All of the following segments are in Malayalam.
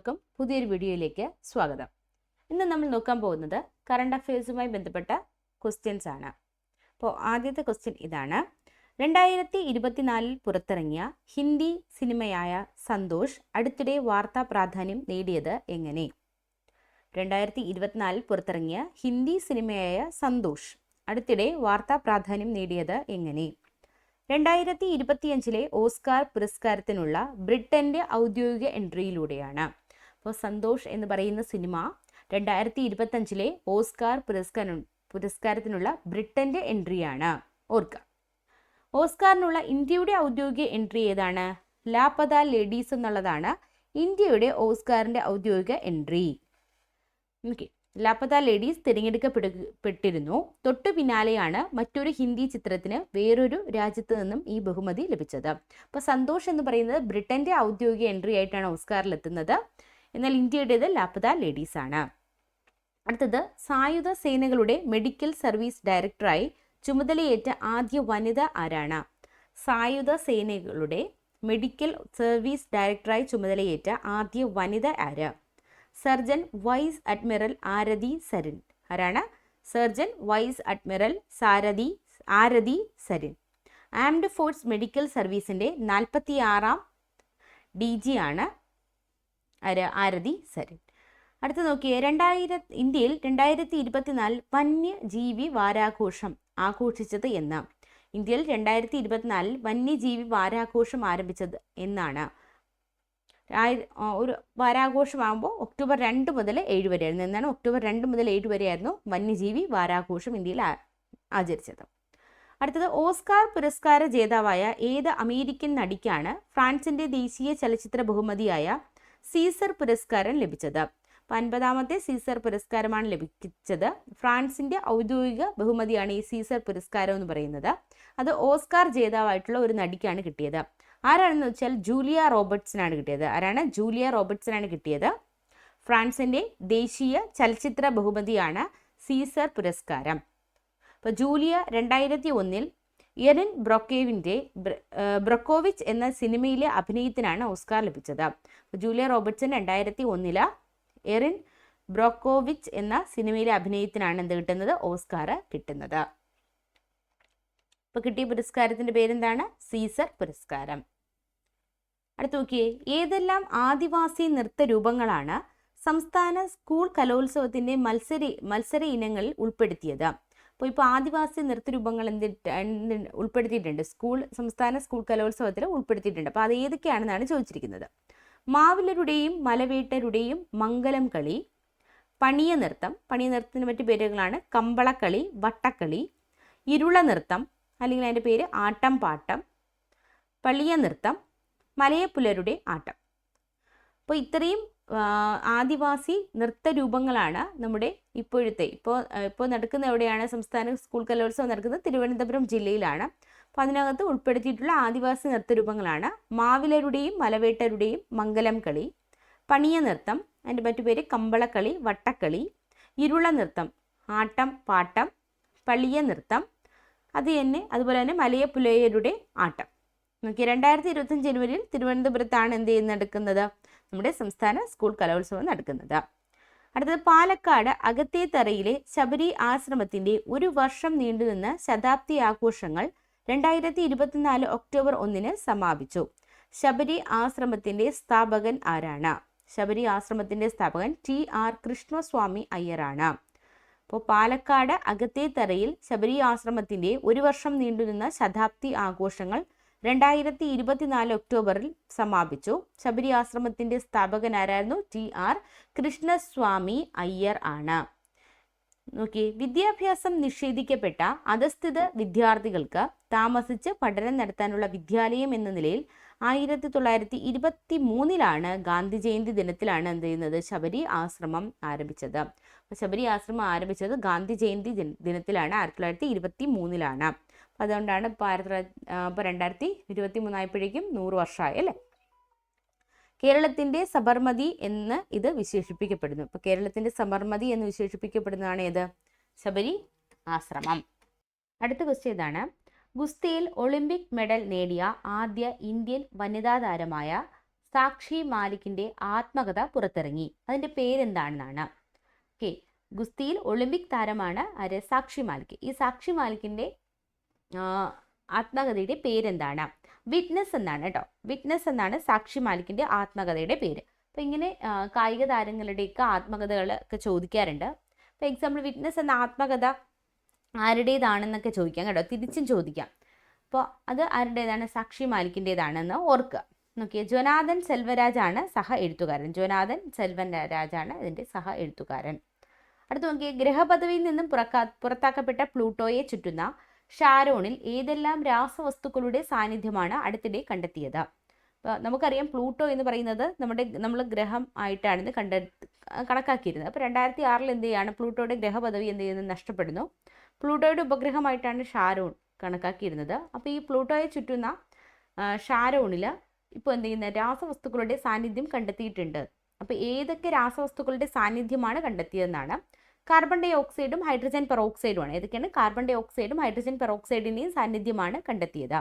പുതിയൊരു വീഡിയോയിലേക്ക് സ്വാഗതം. ഇന്ന് നമ്മൾ നോക്കാൻ പോകുന്നത് കറണ്ട് അഫയേഴ്സുമായി ബന്ധപ്പെട്ട ക്വസ്റ്റ്യൻസ് ആണ്. അപ്പോൾ ആദ്യത്തെ ക്വസ്റ്റ്യൻ ഇതാണ്: 2024 പുറത്തിറങ്ങിയ ഹിന്ദി സിനിമയായ സന്തോഷ് അടുത്തിടെ വാർത്താ പ്രാധാന്യം നേടിയത് എങ്ങനെ? 2024 പുറത്തിറങ്ങിയ ഹിന്ദി സിനിമയായ സന്തോഷ് അടുത്തിടെ വാർത്താ പ്രാധാന്യം നേടിയത് എങ്ങനെ? 2025 ഓസ്കാർ പുരസ്കാരത്തിനുള്ള ബ്രിട്ടന്റെ ഔദ്യോഗിക എൻട്രിയിലൂടെയാണ്. അപ്പോൾ സന്തോഷ് എന്ന് പറയുന്ന സിനിമ 2025 ഓസ്കാർ പുരസ്കാരത്തിനുള്ള ബ്രിട്ടന്റെ എൻട്രിയാണ്. ഓർക്കുക, ഓസ്കാറിനുള്ള ഇന്ത്യയുടെ ഔദ്യോഗിക എൻട്രി ഏതാണ്? ലാപത ലേഡീസ് എന്നുള്ളതാണ് ഇന്ത്യയുടെ ഓസ്കാറിന്റെ ഔദ്യോഗിക എൻട്രി. ലാപത ലേഡീസ് തിരഞ്ഞെടുക്കപ്പെട്ടിരുന്നു. തൊട്ടു പിന്നാലെയാണ് മറ്റൊരു ഹിന്ദി ചിത്രത്തിന് വേറൊരു രാജ്യത്ത് നിന്നും ഈ ബഹുമതി ലഭിച്ചത്. അപ്പോൾ സന്തോഷ് എന്ന് പറയുന്നത് ബ്രിട്ടന്റെ ഔദ്യോഗിക എൻട്രി ആയിട്ടാണ് ഓസ്കാറിൽ എത്തുന്നത്. എന്നാൽ ഇന്ത്യയുടേത് ലാപത ലേഡീസ് ആണ്. അടുത്തത്, സായുധ സേനകളുടെ മെഡിക്കൽ സർവീസ് ഡയറക്ടറായി ചുമതലയേറ്റ ആദ്യ വനിത ആരാണ്? സായുധ സേനകളുടെ മെഡിക്കൽ സർവീസ് ഡയറക്ടറായി ചുമതലയേറ്റ ആദ്യ വനിത ആര്? Surgeon vice admiral Arti Sarin. ആരാണ്? Surgeon vice admiral Arti Sarin. Armed forces medical സർവീസിന്റെ 46ാം DG ആണ് ആരതി സരിൻ. അടുത്ത നോക്കിയേ, ഇന്ത്യയിൽ 2024 വന്യജീവി വാരാഘോഷം ആഘോഷിച്ചത് എന്ന്? ഇന്ത്യയിൽ 2024 വന്യജീവി വാരാഘോഷം ആരംഭിച്ചത് എന്നാണ്? ഒരു വാരാഘോഷമാകുമ്പോൾ ഒക്ടോബർ 2 മുതൽ 7 വരെയായിരുന്നു. എന്നാണ് ഒക്ടോബർ 2 മുതൽ 7 വരെയായിരുന്നു വന്യജീവി വാരാഘോഷം ഇന്ത്യയിൽ ആചരിച്ചത്. അടുത്തത്, ഓസ്കാർ പുരസ്കാര ജേതാവായ ഏത് അമേരിക്കൻ നടിക്കാണ് ഫ്രാൻസിന്റെ ദേശീയ ചലച്ചിത്ര ബഹുമതിയായ സീസർ പുരസ്കാരം ലഭിച്ചത്? 50ാമത്തെ സീസർ പുരസ്കാരമാണ് ലഭിച്ചത്. ഫ്രാൻസിന്റെ ഔദ്യോഗിക ബഹുമതിയാണ് ഈ സീസർ പുരസ്കാരം എന്ന് പറയുന്നത്. അത് ഓസ്കാർ ജേതാവായിട്ടുള്ള ഒരു നടിക്കാണ് കിട്ടിയത്. ആരാണെന്ന് വെച്ചാൽ ജൂലിയ റോബർട്ട്സിനാണ് കിട്ടിയത്. ആരാണ്? ജൂലിയ റോബർട്ട്സിനാണ് കിട്ടിയത്. ഫ്രാൻസിന്റെ ദേശീയ ചലച്ചിത്ര ബഹുമതിയാണ് സീസർ പുരസ്കാരം. അപ്പോൾ ജൂലിയ 2001 എറിൻ ബ്രൊക്കോവിച്ച് എന്ന സിനിമയിലെ അഭിനയത്തിനാണ് ഓസ്കാർ ലഭിച്ചത്. ജൂലിയ റോബർട്ട്സൺ 2001 എറിൻ ബ്രൊക്കോവിച്ച് എന്ന സിനിമയിലെ അഭിനയത്തിനാണ് എന്ത് കിട്ടുന്നത്? ഓസ്കാർ കിട്ടുന്നത്. ഇപ്പോൾ കിട്ടിയ പുരസ്കാരത്തിന്റെ പേരെന്താണ്? സീസർ പുരസ്കാരം. അടുത്ത് നോക്കിയേ, ഏതെല്ലാം ആദിവാസി നൃത്ത രൂപങ്ങളാണ് സംസ്ഥാന സ്കൂൾ കലോത്സവത്തിന്റെ മത്സര ഇനങ്ങളിൽ ഉൾപ്പെടുത്തിയത്? ഇപ്പോൾ ആദിവാസി നൃത്തരൂപങ്ങൾ ഉൾപ്പെടുത്തിയിട്ടുണ്ട്, സംസ്ഥാന സ്കൂൾ കലോത്സവത്തിൽ ഉൾപ്പെടുത്തിയിട്ടുണ്ട്. അപ്പോൾ അത് ഏതൊക്കെയാണെന്നാണ് ചോദിച്ചിരിക്കുന്നത്. മാവിലരുടെയും മലവേട്ടരുടെയും മംഗലം കളി, പണിയ നൃത്തത്തിന് മറ്റു പേരുകളാണ് കമ്പളക്കളി, വട്ടക്കളി, ഇരുള നൃത്തം അല്ലെങ്കിൽ അതിൻ്റെ പേര് ആട്ടം പാട്ടം, പള്ളിയ നൃത്തം, മലയപ്പുലരുടെ ആട്ടം. അപ്പോൾ ഇത്രയും ആദിവാസി നൃത്തരൂപങ്ങളാണ് നമ്മുടെ ഇപ്പോൾ നടക്കുന്ന എവിടെയാണ്? സംസ്ഥാന സ്കൂൾ കലോത്സവം നടക്കുന്നത് തിരുവനന്തപുരം ജില്ലയിലാണ്. അപ്പോൾ അതിനകത്ത് ഉൾപ്പെടുത്തിയിട്ടുള്ള ആദിവാസി നൃത്തരൂപങ്ങളാണ് മാവിലരുടെയും മലവേട്ടരുടെയും മംഗലം കളി, പണിയ നൃത്തം, അതിൻ്റെ മറ്റു പേര് കമ്പളക്കളി, വട്ടക്കളി, ഇരുള നൃത്തം, ആട്ടം പാട്ടം, പള്ളിയ നൃത്തം, അതുപോലെ തന്നെ മലയപ്പുലയരുടെ ആട്ടം. നോക്കി, 2025 ജനുവരിയിൽ തിരുവനന്തപുരത്താണ് നടക്കുന്നത്? നമ്മുടെ സംസ്ഥാന സ്കൂൾ കലോത്സവം നടക്കുന്നത്. അടുത്തത്, പാലക്കാട് അകത്തേത്തറയിലെ ശബരി ആശ്രമത്തിന്റെ 1 വർഷം നീണ്ടുനിന്ന ശതാബ്ദി ആഘോഷങ്ങൾ 2024 ഒക്ടോബർ 1 സമാപിച്ചു. ശബരി ആശ്രമത്തിന്റെ സ്ഥാപകൻ ആരാണ്? ശബരി ആശ്രമത്തിന്റെ സ്ഥാപകൻ TR കൃഷ്ണസ്വാമി അയ്യറാണ്. അപ്പോൾ പാലക്കാട് അകത്തേത്തറയിൽ ശബരി ആശ്രമത്തിന്റെ 1 വർഷം നീണ്ടുനിന്ന ശതാബ്ദി ആഘോഷങ്ങൾ 2024 ഒക്ടോബറിൽ സമാപിച്ചു. ശബരി ആശ്രമത്തിന്റെ സ്ഥാപകൻ ആരായിരുന്നു? TR കൃഷ്ണസ്വാമി അയ്യർ ആണ്. നോക്കി, വിദ്യാഭ്യാസം നിഷേധിക്കപ്പെട്ട അധസ്ഥിത വിദ്യാർത്ഥികൾക്ക് താമസിച്ച് പഠനം നടത്താനുള്ള വിദ്യാലയം എന്ന നിലയിൽ 1923 ഗാന്ധി ജയന്തി ദിനത്തിലാണ് ശബരി ആശ്രമം ആരംഭിച്ചത്. ശബരി ആശ്രമം ആരംഭിച്ചത് ഗാന്ധി ജയന്തി ദിനത്തിലാണ്, 1923. അപ്പോൾ അതുകൊണ്ടാണ് ഇപ്പോൾ 2023 ആയപ്പോഴേക്കും 100 വർഷമായി അല്ലേ. കേരളത്തിന്റെ സബർമതി എന്ന് ഇത് വിശേഷിപ്പിക്കപ്പെടുന്നു. ഇപ്പോൾ കേരളത്തിന്റെ സബർമതി എന്ന് വിശേഷിപ്പിക്കപ്പെടുന്നതാണ് ഏത്? ശബരി ആശ്രമം. അടുത്ത ക്വസ്റ്റ്യൻ ഇതാണ്: ഗുസ്തിയിൽ ഒളിമ്പിക് മെഡൽ നേടിയ ആദ്യ ഇന്ത്യൻ വനിതാ താരമായ സാക്ഷി മാലിക്കിന്റെ ആത്മകഥ പുറത്തിറങ്ങി? അതിന്റെ പേരെന്താണെന്നാണ്. ഓക്കെ, ഗുസ്തിയിൽ ഒളിമ്പിക് താരമാണ് ആര്? സാക്ഷി മാലിക്. ഈ സാക്ഷി മാലിക്കിന്റെ ആത്മകഥയുടെ പേരെന്താണ്? വിറ്റ്നസ് എന്നാണ് കേട്ടോ. വിറ്റ്നസ് എന്നാണ് സാക്ഷി മാലിക്കിന്റെ ആത്മകഥയുടെ പേര്. അപ്പോൾ ഇങ്ങനെ കായിക താരങ്ങളുടെയൊക്കെ ആത്മകഥകളൊക്കെ ചോദിക്കാറുണ്ട്. അപ്പോൾ എക്സാമ്പിൾ വിറ്റ്നസ് എന്ന ആത്മകഥ ആരുടേതാണെന്നൊക്കെ ചോദിക്കാം കേട്ടോ, തിരിച്ചും ചോദിക്കാം. അപ്പോൾ അത് ആരുടേതാണ്? സാക്ഷി മാലിക്കിൻ്റെതാണെന്ന് ഓർക്കുക. നോക്കിയേ, ജൊനാഥൻ സെൽവരാജാണ് സഹ എഴുത്തുകാരൻ. ജൊനാഥൻ സെൽവരാജാണ് ഇതിൻ്റെ സഹ എഴുത്തുകാരൻ. അടുത്ത് നോക്കിയേ, ഗ്രഹപദവിയിൽ നിന്നും പുറത്താക്കപ്പെട്ട പ്ലൂട്ടോയെ ചുറ്റുന്ന ഷാരോണിൽ ഏതെല്ലാം രാസവസ്തുക്കളുടെ സാന്നിധ്യമാണ് അടുത്തിടെ കണ്ടെത്തിയത്? അപ്പോൾ നമുക്കറിയാം പ്ലൂട്ടോ എന്ന് പറയുന്നത് നമ്മൾ ഗ്രഹം ആയിട്ടാണ് ഇത് കണക്കാക്കിയിരുന്നത്. അപ്പോൾ 2006 എന്ത് ചെയ്യാണ്? പ്ലൂട്ടോയുടെ ഗ്രഹപദവി എന്ത് ചെയ്യുന്നത്? നഷ്ടപ്പെടുന്നു. പ്ലൂട്ടോയുടെ ഉപഗ്രഹമായിട്ടാണ് ഷാരോൺ കണക്കാക്കിയിരുന്നത്. അപ്പോൾ ഈ പ്ലൂട്ടോയെ ചുറ്റുന്ന ഷാരോണിൽ ഇപ്പോൾ എന്ത് ചെയ്യുന്ന രാസവസ്തുക്കളുടെ സാന്നിധ്യം കണ്ടെത്തിയിട്ടുണ്ട്. അപ്പോൾ ഏതൊക്കെ രാസവസ്തുക്കളുടെ സാന്നിധ്യമാണ് കണ്ടെത്തിയതെന്നാണ്? കാർബൺ ഡൈ ഓക്സൈഡും ഹൈഡ്രജൻ പെറോക്സൈഡുമാണ്. ഏതൊക്കെയാണ്? കാർബൺ ഡൈ ഓക്സൈഡും ഹൈഡ്രജൻ പെറോക്സൈഡിൻ്റെയും സാന്നിധ്യമാണ് കണ്ടെത്തിയത്.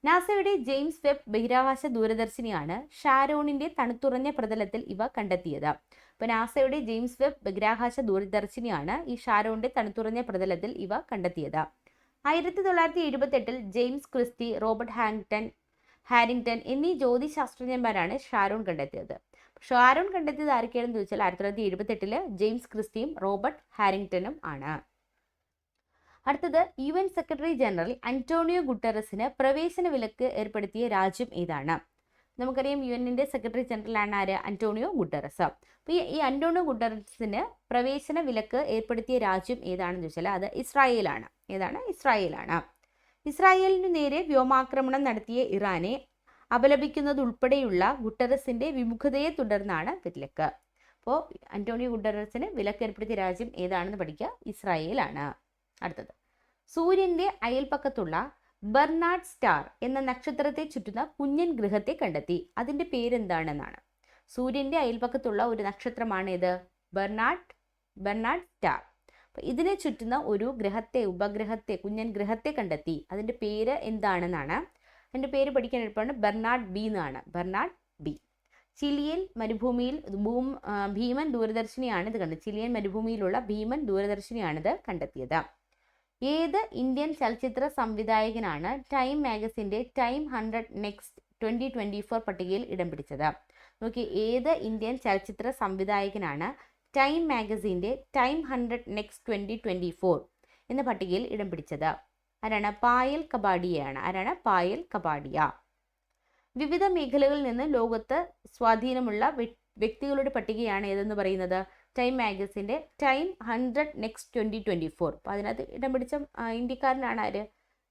നാസയുടെ ജെയിംസ് വെബ് ബഹിരാകാശ ദൂരദർശിനിയാണ് ഷാരോണിന്റെ തണുത്തുറഞ്ഞ പ്രതലത്തിൽ ഇവ കണ്ടെത്തിയത്. അപ്പോൾ നാസയുടെ ജെയിംസ് വെബ് ബഹിരാകാശ ദൂരദർശിനിയാണ് ഈ ഷാരോണിന്റെ തണുത്തുറഞ്ഞ പ്രതലത്തിൽ ഇവ കണ്ടെത്തിയത്. 1978 ജെയിംസ് ക്രിസ്റ്റി, റോബർട്ട് ഹാരിങ്ടൺ എന്നീ ജ്യോതിശാസ്ത്രജ്ഞന്മാരാണ് ഷാരോൺ കണ്ടെത്തിയത്. ഷാരോൺ കണ്ടെത്തിയത് ആരൊക്കെയാണെന്ന് ചോദിച്ചാൽ 1978 ജെയിംസ് ക്രിസ്റ്റിയും റോബർട്ട് ഹാരിങ്ടണും ആണ്. അടുത്തത്, UN സെക്രട്ടറി ജനറൽ അന്റോണിയോ ഗുട്ടറസിന് പ്രവേശന വിലക്ക് ഏർപ്പെടുത്തിയ രാജ്യം ഏതാണ്? നമുക്കറിയാം UN സെക്രട്ടറി ജനറലാണ് ആര്? Antonio Guterres. അപ്പോൾ ഈ അന്റോണിയോ ഗുട്ടറസിന് പ്രവേശന വിലക്ക് ഏർപ്പെടുത്തിയ രാജ്യം ഏതാണെന്ന് ചോദിച്ചാൽ അത് ഇസ്രായേലാണ്. ഏതാണ്? ഇസ്രായേലാണ്. ഇസ്രായേലിനു നേരെ വ്യോമാക്രമണം നടത്തിയ ഇറാനെ അപലപിക്കുന്നതുൾപ്പെടെയുള്ള ഗുട്ടറസിന്റെ വിമുഖതയെ തുടർന്നാണ് വിലക്ക്. അപ്പോൾ അന്റോണിയോ ഗുട്ടറസിന് വിലക്ക് ഏർപ്പെടുത്തിയ രാജ്യം ഏതാണെന്ന് പഠിക്കുക, ഇസ്രായേലാണ്. അടുത്തത്, സൂര്യന്റെ അയൽപ്പക്കത്തുള്ള ബെർണാഡ് സ്റ്റാർ എന്ന നക്ഷത്രത്തെ ചുറ്റുന്ന കുഞ്ഞൻ ഗ്രഹത്തെ കണ്ടെത്തി. അതിന്റെ പേരെന്താണെന്നാണ്. സൂര്യന്റെ അയൽപ്പക്കത്തുള്ള ഒരു നക്ഷത്രമാണ് ഇത്? Barnard star. അപ്പോൾ ഇതിനെ ചുറ്റുന്ന ഒരു ഉപഗ്രഹത്തെ കുഞ്ഞൻ ഗ്രഹത്തെ കണ്ടെത്തി. അതിന്റെ പേര് എന്താണെന്നാണ്. അതിന്റെ പേര് പഠിക്കാൻ എളുപ്പമാണ്, ബെർണാഡ് ബി എന്നാണ്. Barnard b. ചിലിയൻ മരുഭൂമിയിൽ ഭീമൻ ദൂരദർശിനിയാണ് ഇത് കണ്ടത്. ചിലിയൻ മരുഭൂമിയിലുള്ള ഭീമൻ ദൂരദർശിനിയാണിത് കണ്ടെത്തിയത്. ഏത് ഇന്ത്യൻ ചലച്ചിത്ര സംവിധായകനാണ് ടൈം മാഗസിൻ്റെ ടൈം 100 നെക്സ്റ്റ് 2024 പട്ടികയിൽ ഇടം പിടിച്ചത്? നോക്കി, ഏത് ഇന്ത്യൻ ചലച്ചിത്ര സംവിധായകനാണ് ടൈം മാഗസിൻ്റെ ടൈം 100 നെക്സ്റ്റ് 2024 എന്ന പട്ടികയിൽ ഇടം പിടിച്ചത്? ആരാണ്? പായൽ കപാഡിയയാണ്. ആരാണ്? പായൽ കപാഡിയ. വിവിധ മേഖലകളിൽ നിന്ന് ലോകത്ത് സ്വാധീനമുള്ള വ്യക്തികളുടെ പട്ടികയാണ് ഏതെന്ന് പറയുന്നത്? ടൈം മാഗസിൻ്റെ ടൈം 100 നെക്സ്റ്റ് 2024. അപ്പോൾ അതിനകത്ത് ഇടം പിടിച്ച ഇന്ത്യക്കാരനാണ് ആര്?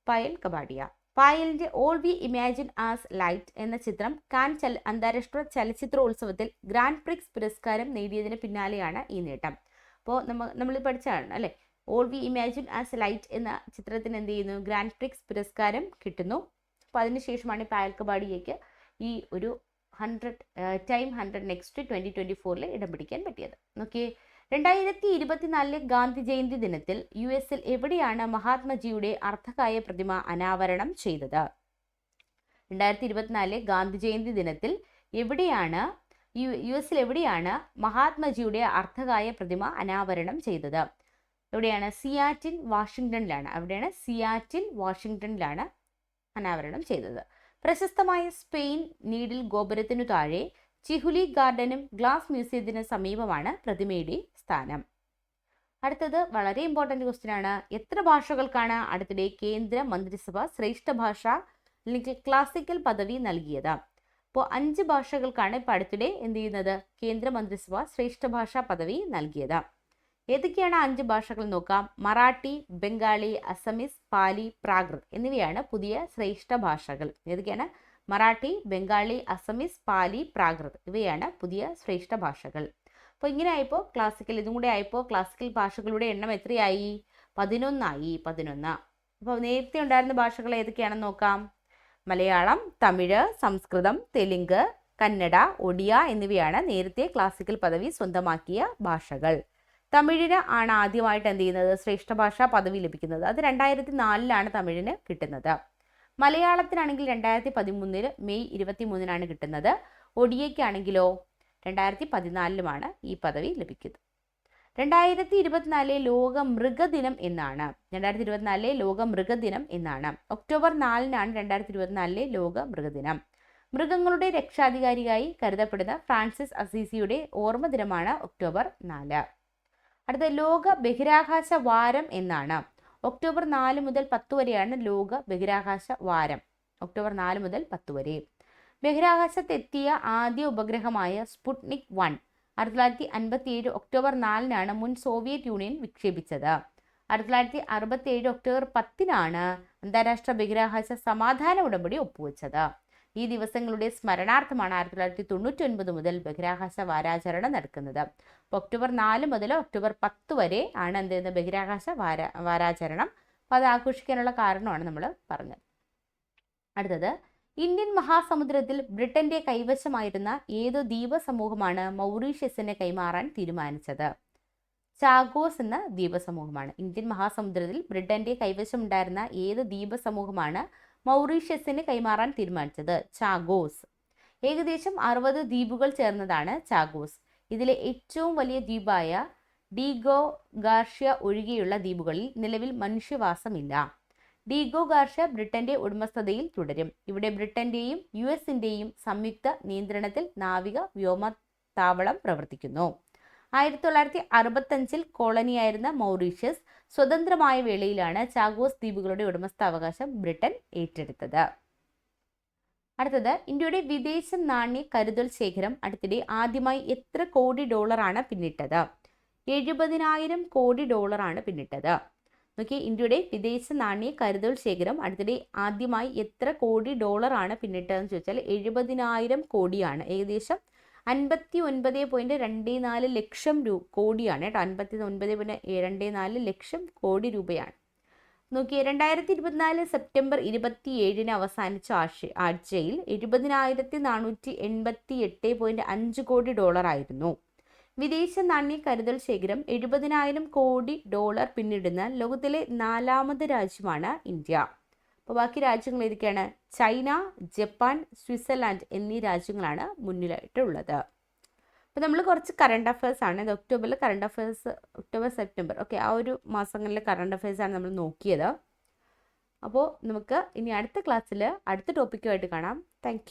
പായൽ കപാഡിയ. പായലിൻ്റെ all we imagine as light എന്ന ചിത്രം കാൻ അന്താരാഷ്ട്ര ചലച്ചിത്രോത്സവത്തിൽ ഗ്രാൻഡ് പ്രിക്സ് പുരസ്കാരം നേടിയതിന് പിന്നാലെയാണ് ഈ നേട്ടം. അപ്പോൾ നമ്മൾ പഠിച്ചതാണ് അല്ലേ, all we imagine as light എന്ന ചിത്രത്തിന് എന്ത് ചെയ്യുന്നു? ഗ്രാൻഡ് പ്രിക്സ് പുരസ്കാരം കിട്ടുന്നു. അപ്പോൾ അതിനുശേഷമാണ് പായൽ കപാഡിയയ്ക്ക് ഈ ഒരു ടൈം 100 നെക്സ്റ്റ് 2024 ഇടം പിടിക്കാൻ പറ്റിയത്. ഓക്കെ, 2024 ഗാന്ധി ജയന്തി ദിനത്തിൽ US എവിടെയാണ് മഹാത്മജിയുടെ അർദ്ധകായ പ്രതിമ അനാവരണം ചെയ്തത്? 2024 ഗാന്ധി ജയന്തി ദിനത്തിൽ US എവിടെയാണ് മഹാത്മജിയുടെ അർദ്ധകായ പ്രതിമ അനാവരണം ചെയ്തത്? എവിടെയാണ്? സിയാറ്റിൽ വാഷിങ്ടണിലാണ്. അവിടെയാണ് സിയാറ്റിൽ വാഷിങ്ടണിലാണ് അനാവരണം ചെയ്തത്. പ്രശസ്തമായ സ്പെയിൻ നീഡിൽ ഗോപുരത്തിനു താഴെ ചിഹുലി ഗാർഡനും ഗ്ലാസ് മ്യൂസിയത്തിന് സമീപമാണ് പ്രതിമയുടെ സ്ഥാനം. അടുത്തത് വളരെ ഇമ്പോർട്ടൻ്റ് ക്വസ്റ്റ്യൻ ആണ്. എത്ര ഭാഷകൾക്കാണ് അടുത്തിടെ കേന്ദ്ര മന്ത്രിസഭ ശ്രേഷ്ഠ ഭാഷ അല്ലെങ്കിൽ ക്ലാസിക്കൽ പദവി നൽകിയത്? അപ്പോൾ 5 ഭാഷകൾക്കാണ് ഇപ്പോൾ അടുത്തിടെ എന്ത് ചെയ്യുന്നത്? കേന്ദ്ര മന്ത്രിസഭ ശ്രേഷ്ഠ ഭാഷാ പദവി നൽകിയത്. ഏതൊക്കെയാണ് 5 ഭാഷകൾ നോക്കാം. മറാഠി, ബംഗാളി, അസമീസ്, പാലി, പ്രാകൃത് എന്നിവയാണ് പുതിയ ശ്രേഷ്ഠ ഭാഷകൾ. ഏതൊക്കെയാണ്? മറാഠി, ബംഗാളി, അസമീസ്, പാലി, പ്രാകൃത് ഇവയാണ് പുതിയ ശ്രേഷ്ഠ ഭാഷകൾ. അപ്പോൾ ഇങ്ങനെ ആയപ്പോൾ ഇതും കൂടെ ആയപ്പോൾ ക്ലാസിക്കൽ ഭാഷകളുടെ എണ്ണം എത്രയായി? 11 ആയി. 11. അപ്പോൾ നേരത്തെ ഉണ്ടായിരുന്ന ഭാഷകൾ ഏതൊക്കെയാണെന്ന് നോക്കാം. മലയാളം, തമിഴ്, സംസ്കൃതം, തെലുങ്ക്, കന്നഡ, ഒഡിയ എന്നിവയാണ് നേരത്തെ ക്ലാസിക്കൽ പദവി സ്വന്തമാക്കിയ ഭാഷകൾ. തമിഴിന് ആണ് ആദ്യമായിട്ട് എന്ത് ചെയ്യുന്നത്? ശ്രേഷ്ഠ ഭാഷാ പദവി ലഭിക്കുന്നത്. അത് 2004 തമിഴിന് കിട്ടുന്നത്. മലയാളത്തിനാണെങ്കിൽ 2013 മെയ് 23 കിട്ടുന്നത്. ഒഡിയയ്ക്കാണെങ്കിലോ 2014 ഈ പദവി ലഭിക്കുന്നത്. 2024 ലോക മൃഗദിനം എന്നാണ്. 2024 ലോക മൃഗദിനം എന്നാണ്. ഒക്ടോബർ 4-നാണ് 2024 ലോക മൃഗദിനം. മൃഗങ്ങളുടെ രക്ഷാധികാരിയായി കരുതപ്പെടുന്ന ഫ്രാൻസിസ് അസീസിയുടെ ഓർമ്മ ദിനമാണ് ഒക്ടോബർ 4. അടുത്ത ലോക ബഹിരാകാശ വാരം എന്നാണ്. ഒക്ടോബർ 4 മുതൽ 10 വരെയാണ് ലോക ബഹിരാകാശ വാരം. ഒക്ടോബർ 4 മുതൽ 10 വരെ. ബഹിരാകാശത്തെത്തിയ ആദ്യ ഉപഗ്രഹമായ സ്പുട്നിക് 1 1957 ഒക്ടോബർ 4-നാണ് മുൻ സോവിയറ്റ് യൂണിയൻ വിക്ഷേപിച്ചത്. 1967 ഒക്ടോബർ 10-നാണ് അന്താരാഷ്ട്ര ബഹിരാകാശ സമാധാന ഉടമ്പടി ഒപ്പുവെച്ചത്. ഈ ദിവസങ്ങളുടെ സ്മരണാർത്ഥമാണ് 1999 മുതൽ ബഹിരാകാശ വാരാചരണം നടക്കുന്നത്. ഒക്ടോബർ 4 മുതൽ ഒക്ടോബർ 10 വരെ ആണ് എന്ത് ബഹിരാകാശ വാരാചരണം. അപ്പോൾ അത് ആഘോഷിക്കാനുള്ള കാരണമാണ് നമ്മൾ പറഞ്ഞത്. അടുത്തത്, ഇന്ത്യൻ മഹാസമുദ്രത്തിൽ ബ്രിട്ടന്റെ കൈവശമായിരുന്ന ഏത് ദ്വീപ സമൂഹമാണ് മൗറീഷ്യസിന് കൈമാറാൻ തീരുമാനിച്ചത്? ചാഗോസ് എന്ന ദ്വീപ സമൂഹമാണ്. ഇന്ത്യൻ മഹാസമുദ്രത്തിൽ ബ്രിട്ടന്റെ കൈവശമുണ്ടായിരുന്ന ഏത് ദ്വീപ സമൂഹമാണ് മൗറീഷ്യസിന് കൈമാറാൻ തീരുമാനിച്ചത്? ചാഗോസ്. ഏകദേശം 60 ദ്വീപുകൾ ചേർന്നതാണ് ചാഗോസ്. ഇതിലെ ഏറ്റവും വലിയ ദ്വീപായ ഡീഗോ ഗാർഷ്യ ഒഴികെയുള്ള ദ്വീപുകളിൽ നിലവിൽ മനുഷ്യവാസമില്ല. ഡീഗോ ഗാർഷ്യ ബ്രിട്ടന്റെ ഉടമസ്ഥതയിൽ തുടരും. ഇവിടെ ബ്രിട്ടന്റെയും US-ന്റെയും സംയുക്ത നിയന്ത്രണത്തിൽ നാവിക വ്യോമ താവളം പ്രവർത്തിക്കുന്നു. 1965 കോളനിയായിരുന്ന മൗറീഷ്യസ് സ്വതന്ത്രമായ വേളയിലാണ് ചാഗോസ് ദ്വീപുകളുടെ ഉടമസ്ഥാവകാശം ബ്രിട്ടൻ ഏറ്റെടുത്തത്. അടുത്തത്, ഇന്ത്യയുടെ വിദേശ നാണ്യ കരുതൽ ശേഖരം അടുത്തിടെ ആദ്യമായി എത്ര കോടി ഡോളറാണ് പിന്നിട്ടത്? 70,000 കോടി ഡോളറാണ് പിന്നിട്ടത്. നോക്കി, ഇന്ത്യയുടെ വിദേശ നാണ്യ കരുതൽ ശേഖരം അടുത്തിടെ ആദ്യമായി എത്ര കോടി ഡോളറാണ് പിന്നിട്ടതെന്ന് ചോദിച്ചാൽ 70,000 കോടിയാണ്. ഏകദേശം 59.24 ലക്ഷം കോടിയാണ് കേട്ടോ. 59.24 ലക്ഷം കോടി രൂപയാണ്. നോക്കിയേ, 2024 സെപ്റ്റംബർ 27-ന് അവസാനിച്ച ആഴ്ചയിൽ 70,488.5 കോടി ഡോളറായിരുന്നു. വിദേശ നാണ്യ കരുതൽ ശേഖരം 70,000 കോടി ഡോളർ പിന്നിടുന്ന ലോകത്തിലെ 4ാമത് രാജ്യമാണ് ഇന്ത്യ. അപ്പോൾ ബാക്കി രാജ്യങ്ങൾ ഏതൊക്കെയാണ്? ചൈന, ജപ്പാൻ, സ്വിറ്റ്സർലാൻഡ് എന്നീ രാജ്യങ്ങളാണ് മുന്നിലായിട്ടുള്ളത്. അപ്പോൾ നമ്മൾ കുറച്ച് കറണ്ട് അഫയേഴ്സ് ആണ്. ഇത് ഒക്ടോബറിൽ കറണ്ട് അഫയേഴ്സ്, ഒക്ടോബർ സെപ്റ്റംബർ ആ ഒരു മാസങ്ങളിലെ കറണ്ട് അഫയേഴ്സ് ആണ് നമ്മൾ നോക്കിയത്. അപ്പോൾ നമുക്ക് ഇനി അടുത്ത ക്ലാസ്സിൽ അടുത്ത ടോപ്പിക്കുമായിട്ട് കാണാം. താങ്ക്